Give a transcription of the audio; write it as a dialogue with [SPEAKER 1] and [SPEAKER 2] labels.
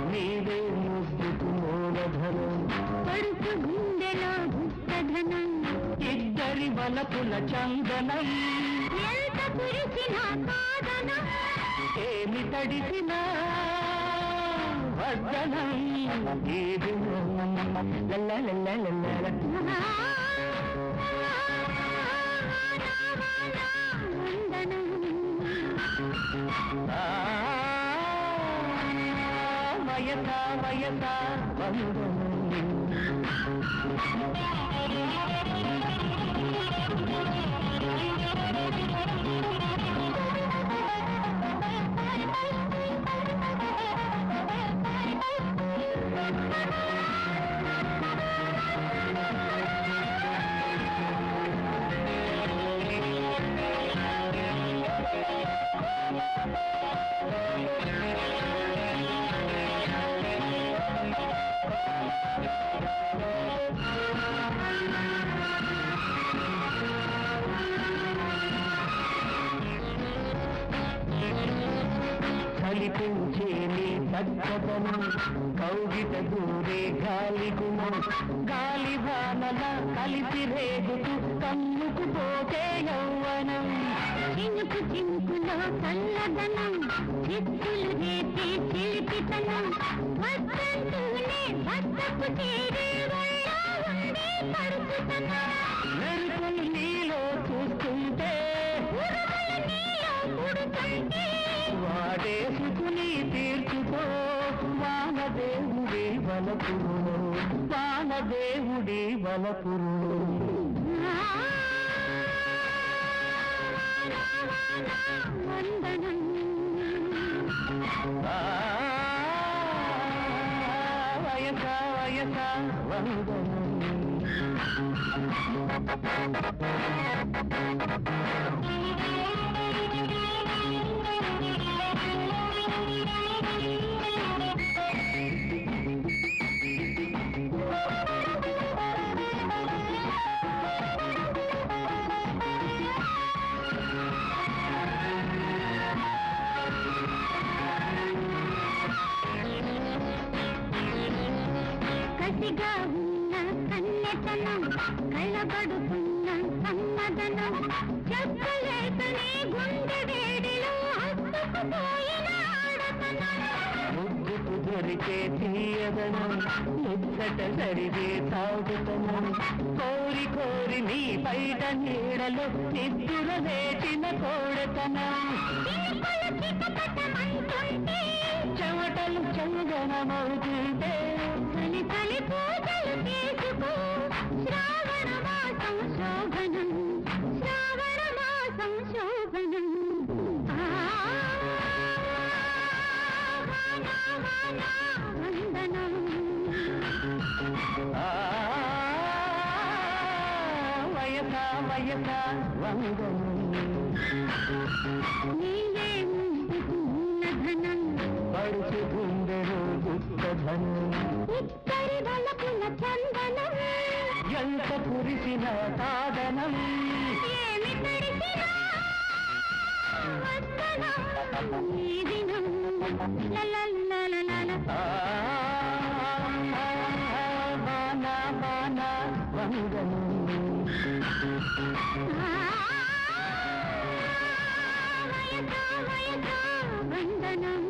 [SPEAKER 1] నీవే ముద్దుకు మూలధనం పడుకు గుండెలో గుప్తధనం ఇద్దరి వలపుల చందనం ఎంత కురిసిన కాదనం ఏమి తడిసిన వద్దనం ఏది వయసా వయసా కలిపించే నీ చక్కదనం కౌగిట దూరే గాలి గుణం గాలి వానల కలిసి రేగుతూ కన్నుకు పోతే యౌవనం చినుకు చింకులో చల్లదనం చిత్తులు రేపే చిలిపితనం వద్దంటూనే వద్దకు చేరే ఉండే పరుపుతనం మెరుపులు నీలో చూస్తుంటే వాడేసుకుని తీర్చుకో వానదేవుడి వలపురుడు వానదేవుడి వలపురుడు వయస వయస వందనం కసిగా ఉన్న కన్యతనం కళ్ళబడుతున్న సమ్మదనం చెప్పలేకనే గుండె వేడిలో హత్తుకుపోయిన ఆడతనం ముద్దుకు దొరికే తీయదనం ముచ్చట సరిగే సాగుతనం కోరి కోరి నీ బయట నీడలో నిద్దుర వేచిన కోడతనం చెమటలు చందనమవుతుంటే చలి చలి పూజలు చేసుకో శ్రావణ మాసం శోభనం శ్రావణ మాసం శోభనం వందనం వయస వయస వందనం నీవే ముందుకు ఉన్నధనం పడుచు గుండెలో గుప్తధనం ఇద్దరి వలపుల చందనం ఎంత కురిసిన సాధనం ఏమి తడిసిన వద్దనం ఈ దినం బానా బానా వందనం వయస వయస వందనం